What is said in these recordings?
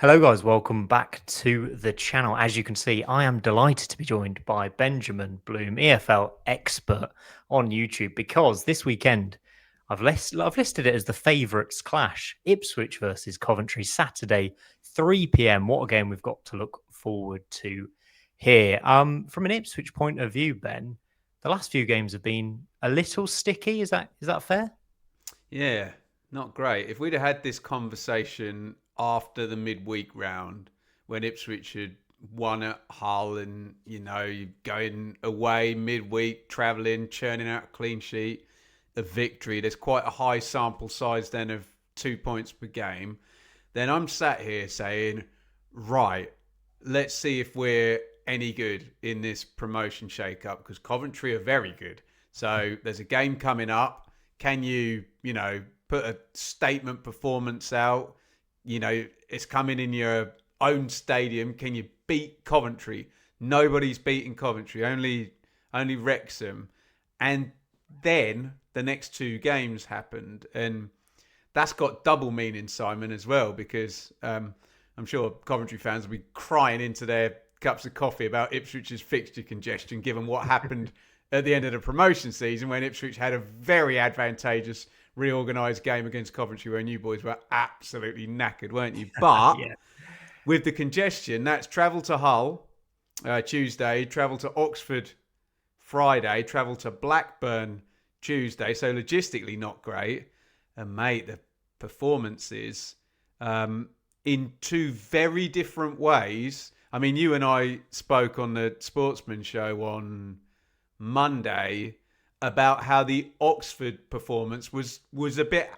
Hello, guys. Welcome back to the channel. As you can see, I am delighted to be joined by Benjamin Bloom, EFL expert on YouTube, because this weekend I've listed it as the favourites clash: Ipswich versus Coventry, Saturday, 3 p.m. What a game we've got to look forward to here. From an Ipswich point of view, Ben, the last few games have been a little sticky. Is that fair? Yeah, not great. If we'd have had this conversation after the midweek round when Ipswich had won at Hull and, you're going away midweek, travelling, churning out a clean sheet, a victory, there's quite a high sample size then of 2 points per game. Then I'm sat here saying, right, let's see if we're any good in this promotion shake-up because Coventry are very good. So there's a game coming up. Can you, put a statement performance out? It's coming in your own stadium. Can you beat Coventry? Nobody's beating Coventry, only Wrexham. And then the next two games happened. And that's got double meaning, Simon, as well, because I'm sure Coventry fans will be crying into their cups of coffee about Ipswich's fixture congestion, given what happened at the end of the promotion season when Ipswich had a very advantageous reorganised game against Coventry where you boys were absolutely knackered, weren't you? But Yeah. with the congestion, that's travel to Hull Tuesday, travel to Oxford Friday, travel to Blackburn Tuesday. So logistically not great. And mate, the performances in two very different ways. I mean, you and I spoke on the Sportsman show on Monday about how the Oxford performance was a bit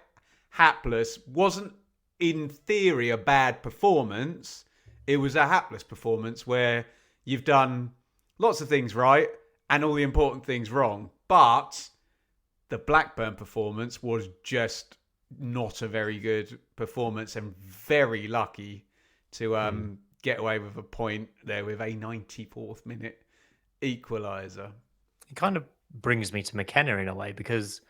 hapless. Wasn't in theory a bad performance. It was a hapless performance where you've done lots of things right and all the important things wrong. But the Blackburn performance was just not a very good performance and very lucky to get away with a point there with a 94th minute equaliser. It kind of brings me to McKenna in a way because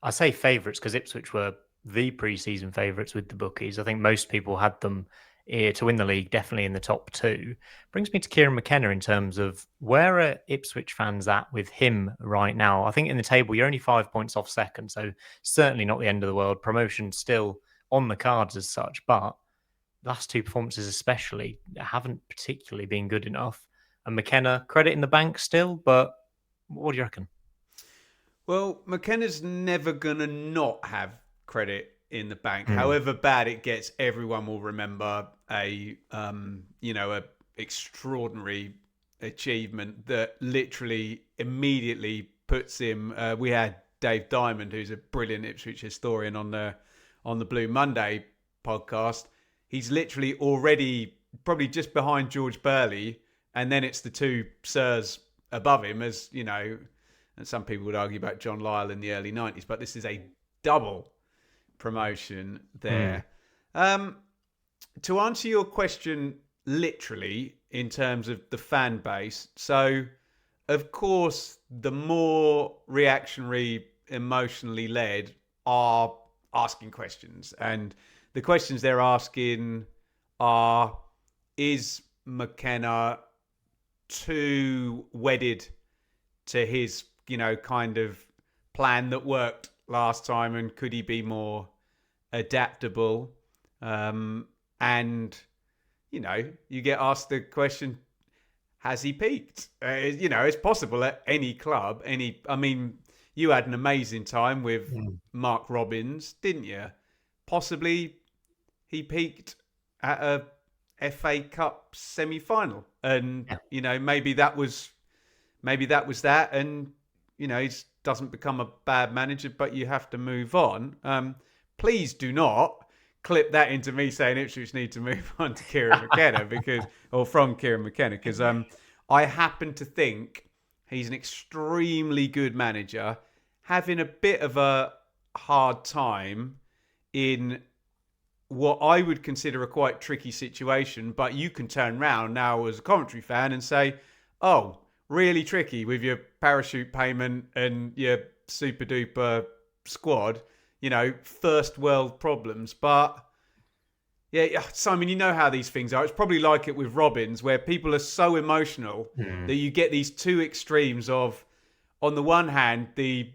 I say favourites because Ipswich were the pre-season favourites with the bookies. I think most people had them to win the league, definitely in the top two. Brings me to Kieran McKenna in terms of where are Ipswich fans at with him right now? I think in the table you're only 5 points off second, so certainly not the end of the world. Promotion still on the cards as such, but last two performances especially haven't particularly been good enough. And McKenna, credit in the bank still, but what do you reckon? Well, McKenna's never going to not have credit in the bank. Mm. However bad it gets, everyone will remember a extraordinary achievement that literally immediately puts him. We had Dave Diamond, who's a brilliant Ipswich historian, on the Blue Monday podcast. He's literally already probably just behind George Burley, and then it's the two sirs above him, as you know. And some people would argue about John Lyall in the early 90s, but this is a double promotion Mm. there. To answer your question literally in terms of the fan base, so of course, the more reactionary, emotionally led are asking questions. And the questions they're asking are, is McKenna too wedded to his, kind of plan that worked last time, and could he be more adaptable? And you get asked the question, has he peaked? It's possible at any club. I mean, you had an amazing time with Mm. Mark Robbins, didn't you? Possibly he peaked at a FA Cup semi-final, and Yeah. maybe that was that, and he doesn't become a bad manager, but you have to move on. Please do not clip that into me saying Ipswich need to move on to Kieran McKenna from Kieran McKenna, because I happen to think he's an extremely good manager, having a bit of a hard time in what I would consider a quite tricky situation. But you can turn round now as a Coventry fan and say, oh, really tricky with your parachute payment and your super duper squad, first world problems. But Yeah, Simon, you know how these things are. It's probably like it with Robbins, where people are so emotional Hmm. that you get these two extremes of, on the one hand, the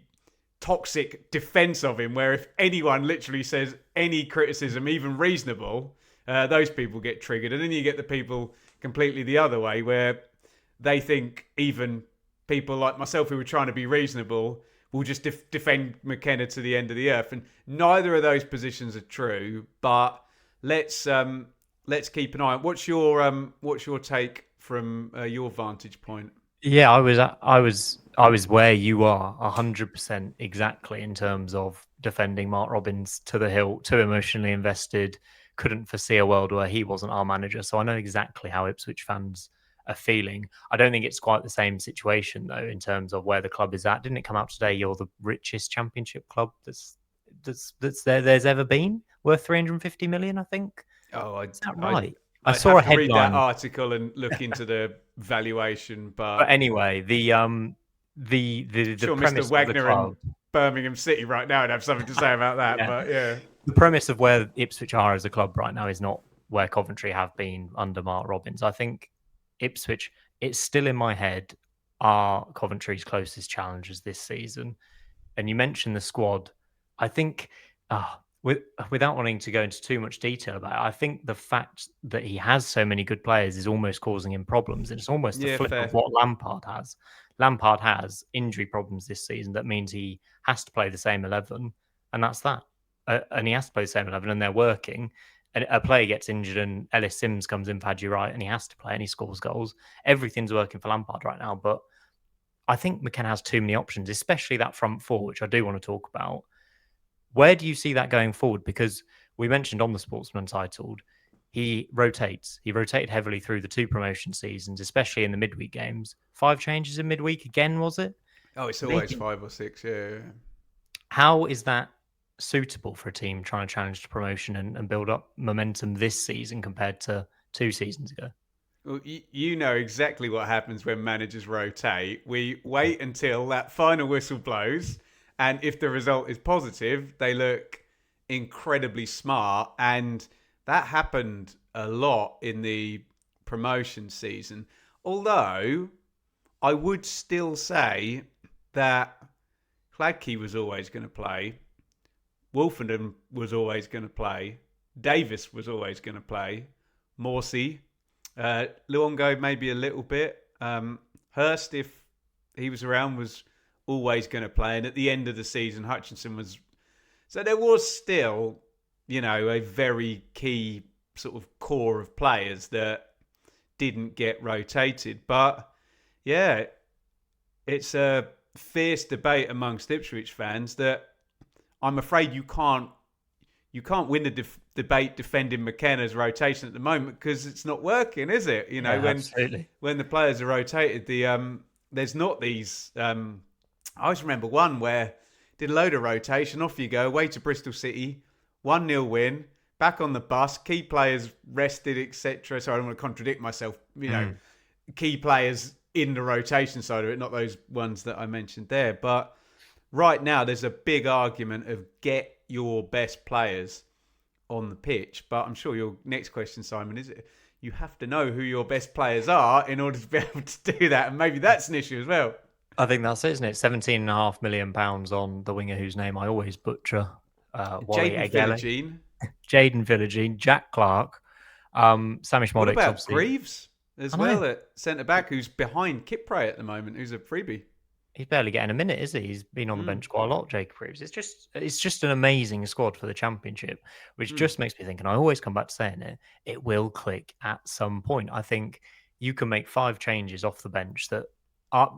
toxic defense of him, where if anyone literally says any criticism, even reasonable, those people get triggered. And then you get the people completely the other way, where they think even people like myself who were trying to be reasonable will just defend McKenna to the end of the earth. And neither of those positions are true, but let's let's keep an eye on. What's your take from your vantage point? Yeah, I was where you are 100% exactly in terms of defending Mark Robbins to the hilt, too emotionally invested, couldn't foresee a world where he wasn't our manager. So I know exactly how Ipswich fans are feeling. I don't think it's quite the same situation though in terms of where the club is at. Didn't it come out today? You're the richest championship club there's ever been, worth 350 million, I think. Oh, Is that I right? I I'd saw have a to read that headline. article and look into the valuation, But but anyway, the sure Mr. premise of the Wagner in club, Birmingham City right now would have something to say about that. yeah, But yeah, the premise of where Ipswich are as a club right now is not where Coventry have been under Mark Robbins. I think Ipswich, it's still in my head, are Coventry's closest challengers this season. And you mentioned the squad. I think, with, without wanting to go into too much detail about it, I think the fact that he has so many good players is almost causing him problems. And it's almost the yeah, flip of fair. what Lampard has. Lampard has injury problems this season. That means he has to play the same 11, and that's that. And he has to play the same 11, and they're working. And a player gets injured, and Ellis Sims comes in for Hadji Wright, and he has to play, and he scores goals. Everything's working for Lampard right now, but I think McKenna has too many options, especially that front four, which I do want to talk about. Where do you see that going forward? Because we mentioned on the Sportsman titled, he rotates. He rotated heavily through the two promotion seasons, especially in the midweek games. 5 changes in midweek again, was it? Oh, it's always Maybe. 5 or 6. Yeah. How is that suitable for a team trying to challenge the promotion and build up momentum this season compared to 2 seasons ago? Well, you know exactly what happens when managers rotate. We wait until that final whistle blows, and if the result is positive, they look incredibly smart. And that happened a lot in the promotion season. Although I would still say that Cladkey was always going to play, Woolfenden was always going to play, Davis was always going to play, Morsey. Luongo maybe a little bit. Hurst, if he was around, was always going to play. And at the end of the season, Hutchinson was. So there was still, a very key sort of core of players that didn't get rotated. But yeah, it's a fierce debate amongst Ipswich fans that I'm afraid you can't win the debate defending McKenna's rotation at the moment because it's not working, is it? Yeah, absolutely. When the players are rotated, there's not these. I always remember one where did a load of rotation, off you go, away to Bristol City, 1-0 win, back on the bus, key players rested, etc. So I don't want to contradict myself. Key players in the rotation side of it, not those ones that I mentioned there, but. Right now, there's a big argument of get your best players on the pitch. But I'm sure your next question, Simon, is it you have to know who your best players are in order to be able to do that. And maybe that's an issue as well. I think that's it, isn't it? £17.5 million on the winger whose name I always butcher, Wally Jaden Egele, Philogene. Jaden Philogene, Jack Clark, Samish What Moddix, about obviously. Greaves as I know. well at centre back, who's behind Kipre at the moment, who's a freebie? He's barely getting a minute, is he? He's been on the Mm, bench quite a lot, Jacob Reeves. It's just an amazing squad for the championship, which mm. just makes me think, and I always come back to saying it will click at some point. I think you can make 5 changes off the bench that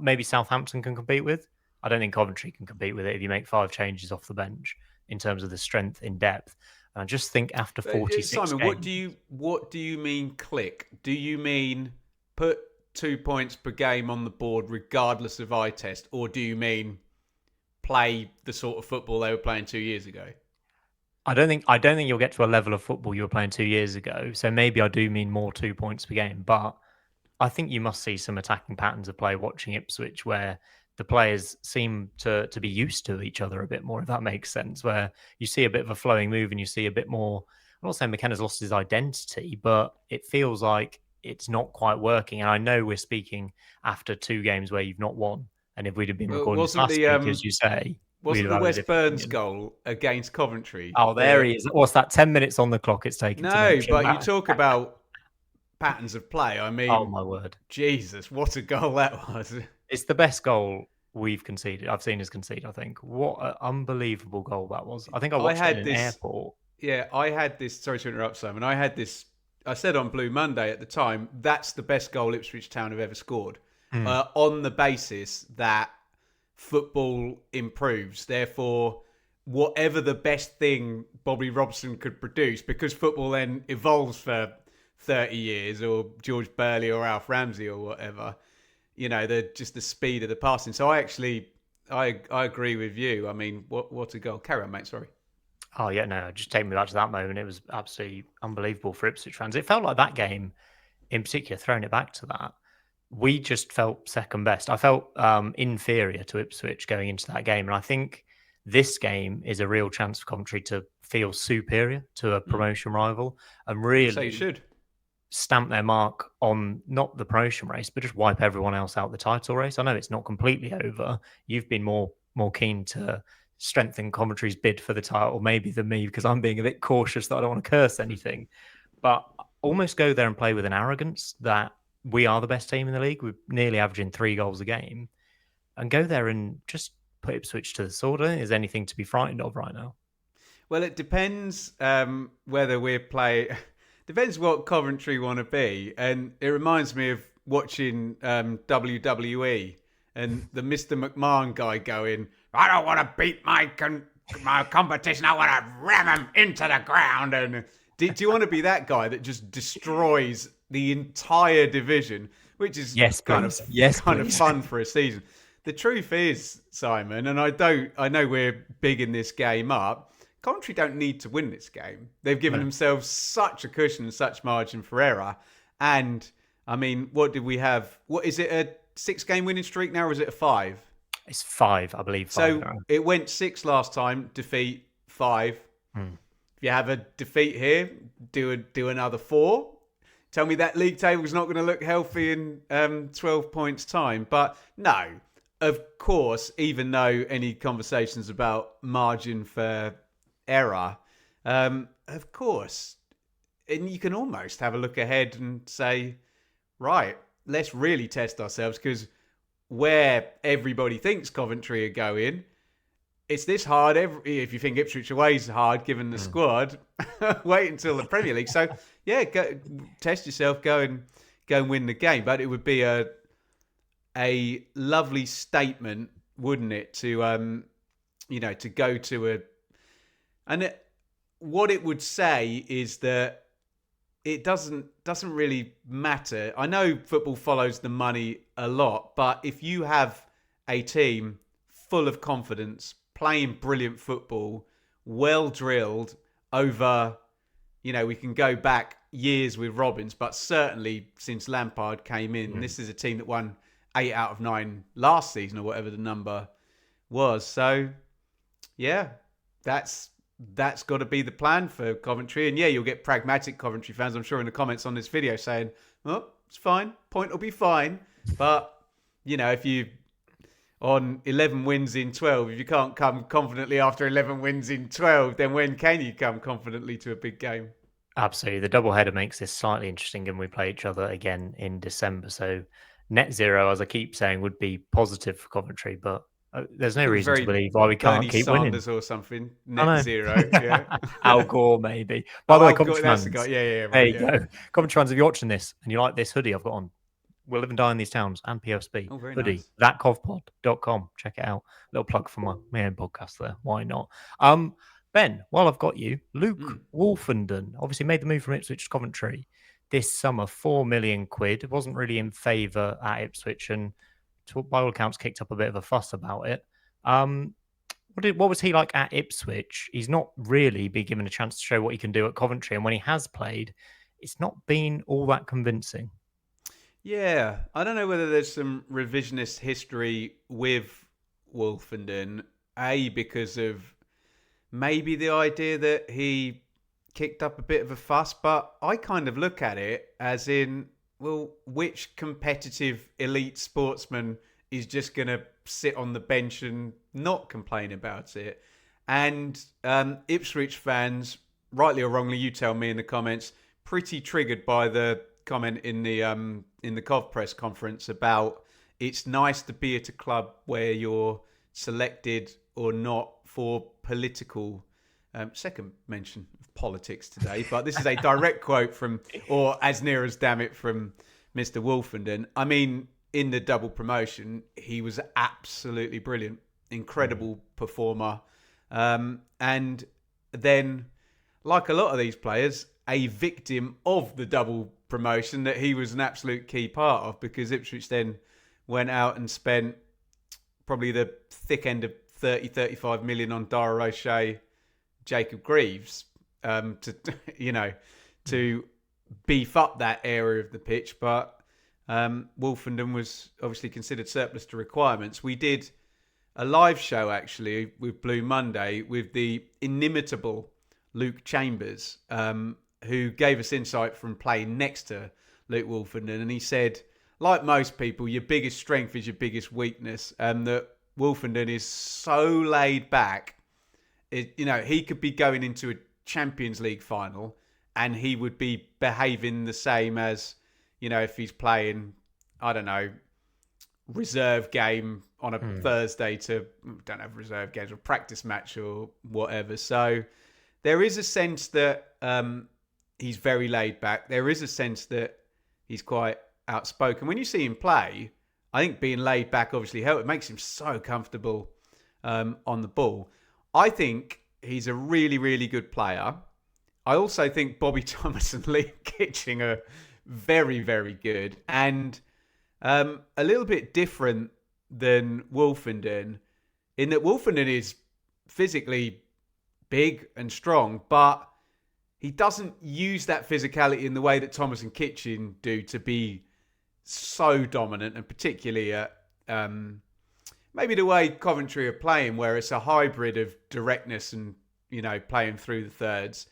maybe Southampton can compete with. I don't think Coventry can compete with it if you make 5 changes off the bench in terms of the strength in depth. And I just think after 46 Simon, what do games, you mean click? Do you mean put 2 points per game on the board regardless of eye test, or do you mean play the sort of football they were playing 2 years ago? I don't think you'll get to a level of football you were playing 2 years ago. So maybe I do mean more 2 points per game, but I think you must see some attacking patterns of play watching Ipswich where the players seem to be used to each other a bit more, if that makes sense. Where you see a bit of a flowing move and you see a bit more. I'm not saying McKenna's lost his identity, but it feels like it's not quite working. And I know we're speaking after 2 games where you've not won. And if we'd have been Well, recording this last week, as you say, we'd wasn't have the had a West different Burns opinion. goal against Coventry? Oh, there he is. What's that? 10 minutes on the clock it's taken to No, mention but you that. talk about patterns of play. I Oh, mean, my word. Jesus, what a goal that was! It's the best goal we've conceded. I've seen us concede, I think. What an unbelievable goal that was. I think I I watched it in had an this. airport. Yeah, I had this. Sorry to interrupt, Simon. I had this. I said on Blue Monday at the time, that's the best goal Ipswich Town have ever scored. Mm. On the basis that football improves. Therefore, whatever the best thing Bobby Robson could produce, because football then evolves for 30 years, or George Burley or Alf Ramsey or whatever, just the speed of the passing. So I agree with you. I mean, what a goal. Carry on, mate. Sorry. Oh, yeah, no, just take me back to that moment. It was absolutely unbelievable for Ipswich fans. It felt like that game, in particular, throwing it back to that, we just felt second best. I felt inferior to Ipswich going into that game. And I think this game is a real chance for Coventry to feel superior to a promotion rival and I'd say you really should. stamp their mark on not the promotion race, but just wipe everyone else out the title race. I know it's not completely over. You've been more keen to strengthen Coventry's bid for the title, maybe than me, because I'm being a bit cautious that I don't want to curse anything. But almost go there and play with an arrogance that we are the best team in the league. We're nearly averaging 3 goals a game, and go there and just put Ipswich to the sword. I don't think there's anything to be frightened of right now. Well, it depends whether we're playing. Depends what Coventry want to be, and it reminds me of watching WWE and the Mr. McMahon guy going, "I don't want to beat my competition. I want to ram him into the ground." And do you want to be that guy that just destroys the entire division, which is Yes, kind please. of Yes, kind of please. fun for a season? The truth is, Simon, and I know we're bigging this game up. Coventry don't need to win this game. They've given themselves such a cushion and such margin for error. And I mean, what did we have? What is it, a 6-game winning streak now, or is it a 5? It's 5, I believe. 5 So now. it went 6 last time, defeat 5. Hmm. If you have a defeat here, do another 4. Tell me that league table's not going to look healthy in 12 points time. But no, of course, even though any conversations about margin for error, of course, and you can almost have a look ahead and say, right, let's really test ourselves, because where everybody thinks Coventry are going, it's this hard. If you think Ipswich away is hard given the squad, wait until the Premier League. So yeah, go test yourself, go and win the game. But it would be a lovely statement, wouldn't it, to to go to a. And what it would say is that it doesn't really matter. I know football follows the money a lot, but if you have a team full of confidence, playing brilliant football, well drilled over, we can go back years with Robbins, but certainly since Lampard came in, this is a team that won 8 out of 9 last season, or whatever the number was. So, yeah, that's got to be the plan for Coventry. And yeah, you'll get pragmatic Coventry fans, I'm sure, in the comments on this video saying, "Oh, it's fine. Point will be fine." But, if you on 11 wins in 12, if you can't come confidently after 11 wins in 12, then when can you come confidently to a big game? Absolutely. The doubleheader makes this slightly interesting, given we play each other again in December. So net zero, as I keep saying, would be positive for Coventry, but there's no reason to Very believe why we can't Bernie keep winning. Sanders or something. I Net know. zero. Yeah. Al Gore, maybe. By Oh, the way, Al Gore, Coventry that's the fans, guy. Yeah, there right. you Yeah. go. Coventry fans, if you're watching this and you like this hoodie I've got on, we'll live and die in these towns and PUSB Oh, very hoodie, nice. thatcovpod.com. Check it out. Little plug for my own podcast there. Why not? Ben, while I've got you, Luke Woolfenden obviously made the move from Ipswich to Coventry this summer, £4 million. It wasn't really in favour at Ipswich, and by all accounts kicked up a bit of a fuss about it. What was he like at Ipswich? He's not really been given a chance to show what he can do at Coventry, and when he has played, it's not been all that convincing. Yeah, I don't know whether there's some revisionist history with Woolfenden, because of maybe the idea that he kicked up a bit of a fuss, but I kind of look at it as in, well, which competitive elite sportsman is just going to sit on the bench and not complain about it? And Ipswich fans, rightly or wrongly, you tell me in the comments, pretty triggered by the comment in the Cov press conference about it's nice to be at a club where you're selected or not for political. Second mention of politics today, but this is a direct quote from, or as near as damn it, from Mr. Woolfenden. I mean, in the double promotion, he was absolutely brilliant, incredible performer. And then, like a lot of these players, a victim of the double promotion that he was an absolute key part of, because Ipswich then went out and spent probably the thick end of 35 million on Dara O'Shea, Jacob Greaves, to beef up that area of the pitch. But Woolfenden was obviously considered surplus to requirements. We did a live show actually with Blue Monday with the inimitable Luke Chambers, who gave us insight from playing next to Luke Woolfenden, and he said, like most people, your biggest strength is your biggest weakness, and that Woolfenden is so laid back. He could be going into a Champions League final and he would be behaving the same as, if he's playing, I don't know, reserve game on a Thursday don't have reserve games, or practice match or whatever. So there is a sense that he's very laid back. There is a sense that he's quite outspoken. When you see him play, I think being laid back obviously helps. It makes him so comfortable on the ball. I think he's a really, really good player. I also think Bobby Thomas and Liam Kitching are very, very good, and a little bit different than Woolfenden, in that Woolfenden is physically big and strong, but he doesn't use that physicality in the way that Thomas and Kitching do to be so dominant, and particularly at maybe the way Coventry are playing, where it's a hybrid of directness and, playing through the thirds.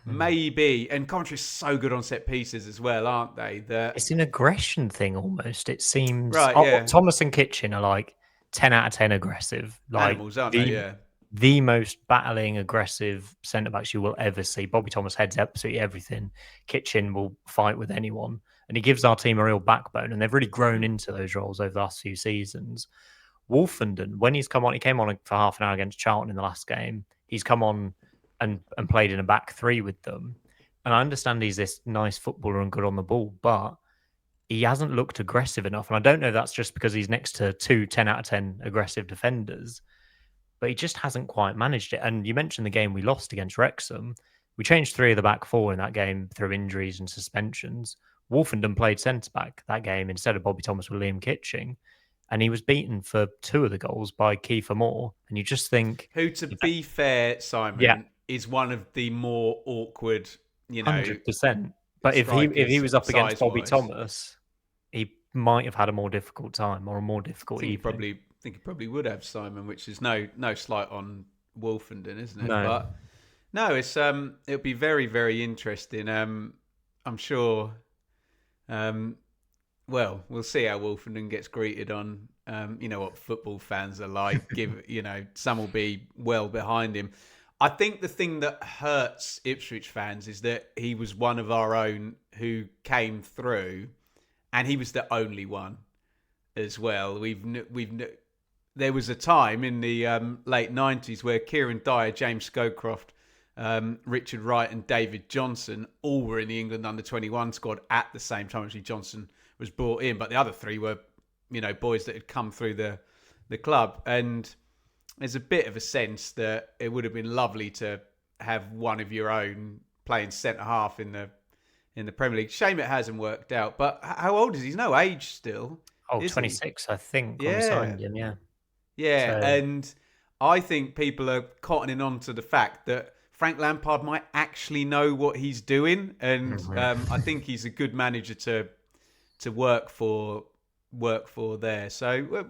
Maybe, and Coventry's so good on set pieces as well, aren't they? It's an aggression thing almost. It seems. Right, yeah. Thomas and Kitchen are like 10 out of 10 aggressive. Like animals, aren't they? Yeah. The most battling, aggressive centre-backs you will ever see. Bobby Thomas heads absolutely everything. Kitchen will fight with anyone. And he gives our team a real backbone. And they've really grown into those roles over the last few seasons. Wolfenden, when he's come on, he came on for half an hour against Charlton in the last game. He's come on and played in a back three with them. And I understand he's this nice footballer and good on the ball, but he hasn't looked aggressive enough. And I don't know if that's just because he's next to two 10 out of 10 aggressive defenders, but he just hasn't quite managed it. And you mentioned the game we lost against Wrexham. We changed 3 of the back 4 in that game through injuries and suspensions. Wolfenden played centre-back that game instead of Bobby Thomas with Liam Kitching. And he was beaten for 2 of the goals by Kiefer Moore. And you just think... Who, to be fair, Simon, is one of the more awkward, 100%. But if he was up against Bobby Thomas, he might have had a more difficult time or a more difficult evening. I think he probably would have, Simon, which is no slight on Wolfenden, isn't it? No. But no, it's it'll be very, very interesting. I'm sure. Well, we'll see how Woolfenden gets greeted on. You know what football fans are like. Some will be well behind him. I think the thing that hurts Ipswich fans is that he was one of our own who came through, and he was the only one as well. There was a time in the late 90s where Kieran Dyer, James Scowcroft, Richard Wright and David Johnson all were in the England under-21 squad at the same time. Actually, Johnson was brought in, but the other 3 were, boys that had come through the club. And there's a bit of a sense that it would have been lovely to have one of your own playing centre-half in the Premier League. Shame it hasn't worked out. But how old is he? He's no age still. Oh, 26, I think, when we signed him, yeah. Yeah, so... and I think people are cottoning on to the fact that Frank Lampard might actually know what he's doing. And I think he's a good manager to work for there. So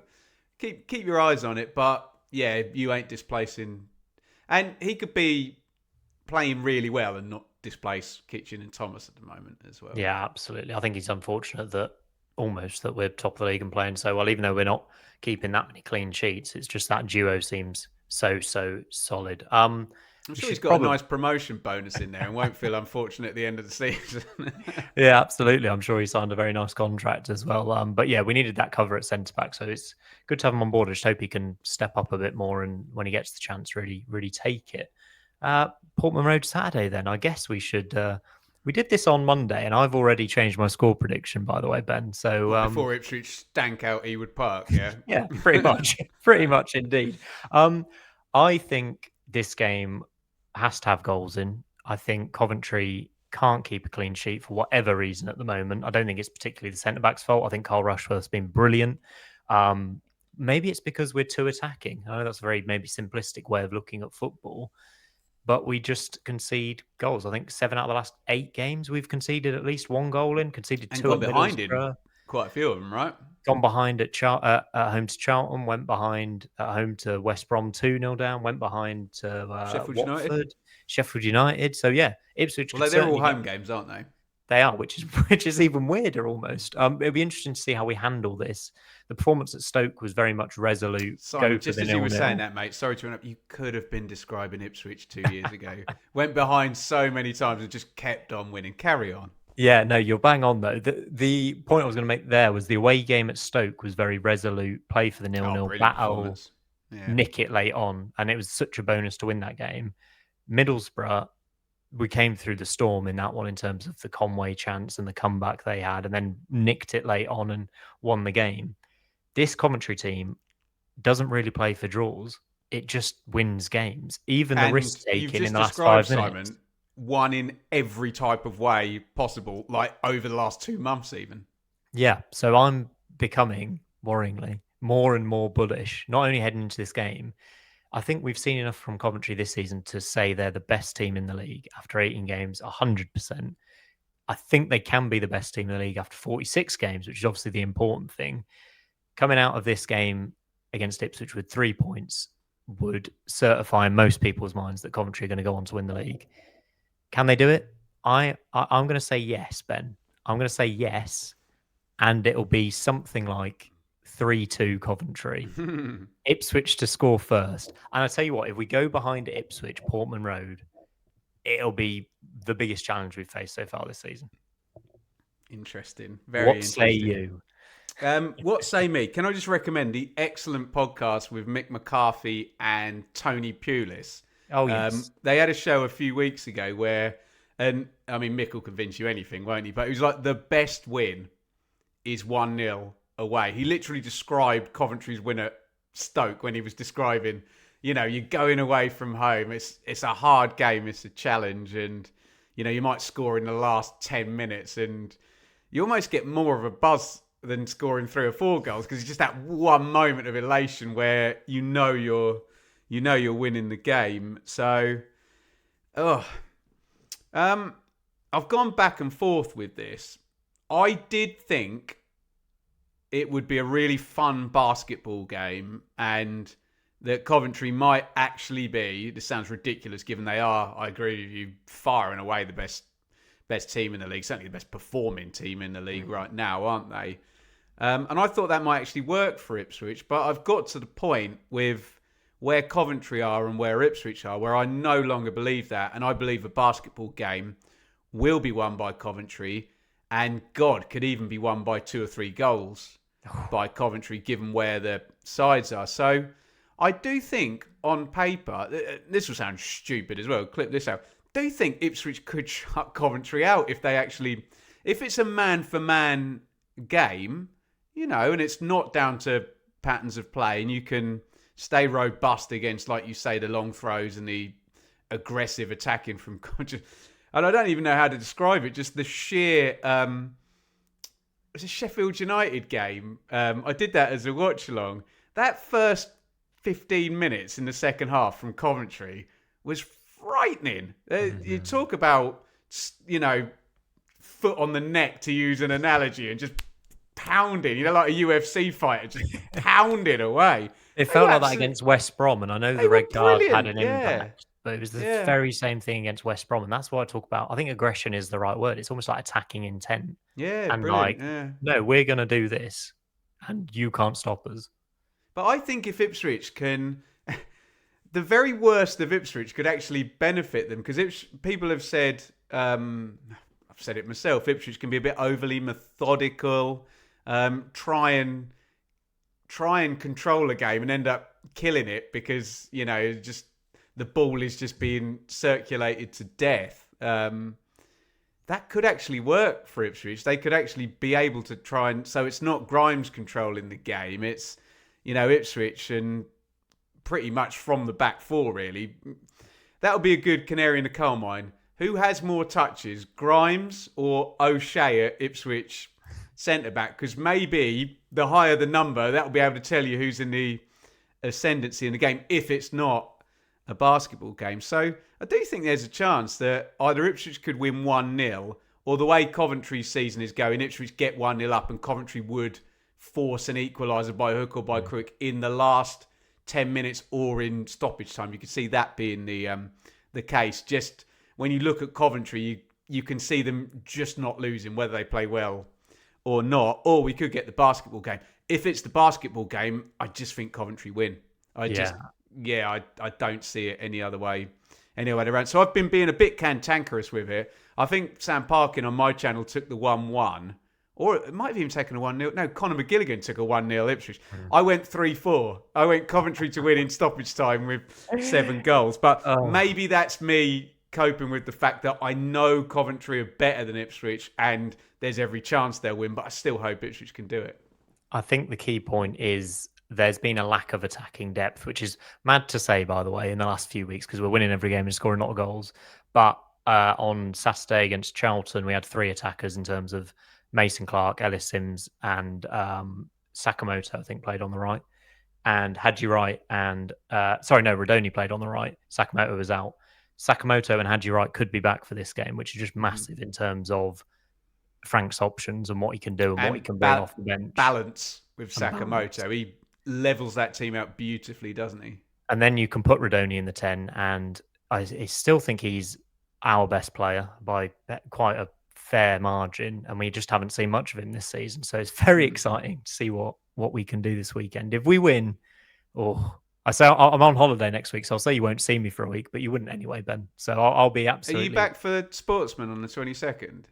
keep your eyes on it. But yeah, you ain't displacing. And he could be playing really well and not displace Kitchen and Thomas at the moment as well. Yeah, absolutely. I think it's unfortunate that we're top of the league and playing so well, even though we're not keeping that many clean sheets. It's just that duo seems so solid. I'm We sure he's should got a probably nice promotion bonus in there and won't feel unfortunate at the end of the season. Yeah, absolutely. I'm sure he signed a very nice contract as well. But yeah, we needed that cover at centre back, so it's good to have him on board. I just hope he can step up a bit more and when he gets the chance, really take it. Portman Road Saturday, then I guess we should. We did this on Monday, and I've already changed my score prediction, by the way, Ben. So Before Ipswich stank out Ewood Park, yeah? yeah, pretty much, pretty much indeed. I think this game has to have goals in. I think Coventry can't keep a clean sheet for whatever reason at the moment. I don't think it's particularly the centre back's fault. I think Carl Rushworth's been brilliant. Maybe it's because we're too attacking. I know that's a very maybe simplistic way of looking at football, but we just concede goals. I think 7 out of the last 8 games we've conceded at least one goal in, conceded And 2 gone at behind in Middlesbrough. quite a few of them, right? Gone behind at home to Charlton, went behind at home to West Brom 2-0 down, went behind to Sheffield Watford, United. Sheffield United. So yeah, Ipswich could Well, they're all certainly home games, aren't they? They are, which is even weirder almost. It'll be interesting to see how we handle this. The performance at Stoke was very much resolute. Simon, Go for just the as you were 0-0. saying that, mate, sorry to interrupt, you could have been describing Ipswich 2 years ago. Went behind so many times and just kept on winning. Carry on. Yeah, no, you're bang on though. The point I was going to make there was the away game at Stoke was very resolute, play for the 0-0 battle, Yeah. nick it late on, and it was such a bonus to win that game. Middlesbrough, we came through the storm in that one in terms of the Conway chance and the comeback they had, and then nicked it late on and won the game. This Coventry team doesn't really play for draws. It just wins games. Even the risk taking in the last 5 minutes. Simon, won in every type of way possible, like over the last 2 months even. Yeah, so I'm becoming, worryingly, more and more bullish, not only heading into this game. I think we've seen enough from Coventry this season to say they're the best team in the league after 18 games, 100%. I think they can be the best team in the league after 46 games, which is obviously the important thing. Coming out of this game against Ipswich with 3 points would certify in most people's minds that Coventry are going to go on to win the league. Can they do it? I'm going to say yes, Ben. I'm going to say yes, and it'll be something like 3-2 Coventry. Ipswich to score first. And I tell you what, if we go behind Ipswich, Portman Road, it'll be the biggest challenge we've faced so far this season. Interesting. Very what interesting. Say you? What say me? Can I just recommend the excellent podcast with Mick McCarthy and Tony Pulis? Oh, yes. They had a show a few weeks ago where, and I mean, Mick will convince you anything, won't he? But it was like the best win is 1-0 away. He literally described Coventry's win at Stoke when he was describing, you're going away from home. It's a hard game. It's a challenge. And, you might score in the last 10 minutes and you almost get more of a buzz than scoring 3 or 4 goals because it's just that one moment of elation where you're winning the game. So, I've gone back and forth with this. I did think it would be a really fun basketball game and that Coventry might actually be, this sounds ridiculous given they are, I agree with you, far and away the best team in the league, certainly the best performing team in the league right now, aren't they? And I thought that might actually work for Ipswich, but I've got to the point with where Coventry are and where Ipswich are, where I no longer believe that, and I believe a basketball game will be won by Coventry, and God, could even be won by 2 or 3 goals by Coventry, given where the sides are. So I do think, on paper, this will sound stupid as well, clip this out, do you think Ipswich could shut Coventry out if it's a man-for-man game, and it's not down to patterns of play, and you can stay robust against, like you say, the long throws and the aggressive attacking from Coventry. And I don't even know how to describe it, just the sheer... it was a Sheffield United game. I did that as a watch-along. That first 15 minutes in the second half from Coventry was frightening. You talk about, foot on the neck, to use an analogy, and just pounding, like a UFC fighter, just pounding away. It felt like that against West Brom, and I know the red card had an impact. but it was the Yeah, very same thing against West Brom, and that's why I talk about. I think aggression is the right word. It's almost like attacking intent, yeah, and brilliant. like, Yeah. no, we're going to do this, and you can't stop us. But I think if Ipswich can, the very worst of Ipswich could actually benefit them because people have said, I've said it myself, Ipswich can be a bit overly methodical, try and control a game and end up killing it because just the ball is just being circulated to death. That could actually work for Ipswich. They could actually be able to try and so it's not Grimes controlling the game. It's Ipswich and pretty much from the back four really. That would be a good canary in the coal mine. Who has more touches, Grimes or O'Shea at Ipswich centre back? Because maybe the higher the number, that will be able to tell you who's in the ascendancy in the game if it's not a basketball game. So I do think there's a chance that either Ipswich could win 1-0 or the way Coventry's season is going, Ipswich get 1-0 up and Coventry would force an equaliser by hook or by crook in the last 10 minutes or in stoppage time. You could see that being the case. Just when you look at Coventry, you can see them just not losing, whether they play well or not. Or we could get the basketball game. If it's the basketball game, I just think Coventry win. I don't see it any other way around. So I've been being a bit cantankerous with it. I think Sam Parkin on my channel took the 1-1. Or it might have even taken a 1-0. No, Conor McGilligan took a 1-0 Ipswich. I went 3-4. I went Coventry to win in stoppage time with 7 goals. But maybe that's me coping with the fact that I know Coventry are better than Ipswich and there's every chance they'll win, but I still hope Ipswich can do it. I think the key point is there's been a lack of attacking depth, which is mad to say, by the way, in the last few weeks because we're winning every game and scoring a lot of goals. But on Saturday against Charlton, we had 3 attackers in terms of Mason Clark, Ellis Sims, and Sakamoto, I think, played on the right. And Hadji Wright and... Rodoni played on the right. Sakamoto was out. Sakamoto and Hadji Wright could be back for this game, which is just massive in terms of Frank's options and what he can do and what he can bring off the bench. Balance with Sakamoto. He levels that team out beautifully, doesn't he? And then you can put Rodoni in the 10, and I still think he's our best player by quite a fair margin, and we just haven't seen much of him this season. So it's very exciting to see what we can do this weekend. If we win, I say I'm on holiday next week, so I'll say you won't see me for a week, but you wouldn't anyway, Ben. So I'll be absolutely... Are you back for Sportsman on the 22nd?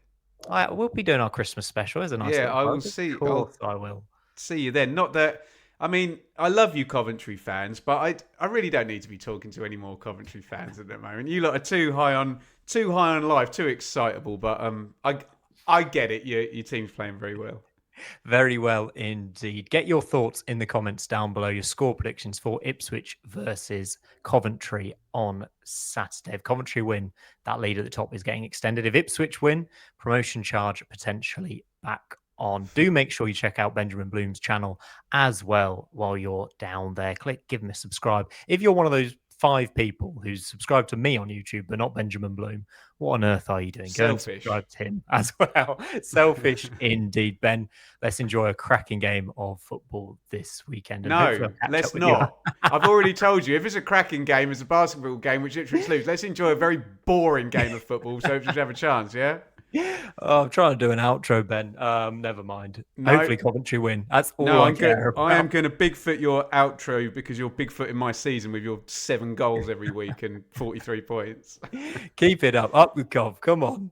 We'll be doing our Christmas special, isn't it? Yeah, I will see. Of course I will. See you then. Not that... I mean, I love you Coventry fans, but I really don't need to be talking to any more Coventry fans at the moment. You lot are too high on life, too excitable. But I get it. Your team's playing very well. Very well indeed. Get your thoughts in the comments down below. Your score predictions for Ipswich versus Coventry on Saturday. If Coventry win, that lead at the top is getting extended. If Ipswich win, promotion charge potentially back on. Do make sure you check out Benjamin Bloom's channel as well while you're down there. Give him a subscribe. If you're one of those 5 people who's subscribed to me on YouTube but not Benjamin Bloom, what on earth are you doing? Go and subscribe to him as well. Selfish indeed, Ben. Let's enjoy a cracking game of football this weekend. No, let's not. I've already told you, if it's a cracking game, it's a basketball game which Ipswich lose. Let's enjoy a very boring game of football so Ipswich have a chance, yeah? I'm trying to do an outro, Ben. Never mind. No, hopefully Coventry win. That's all I care about. I am going to Bigfoot your outro because you're Bigfoot in my season with your 7 goals every week and 43 points. Keep it up. Up with Cov. Come on.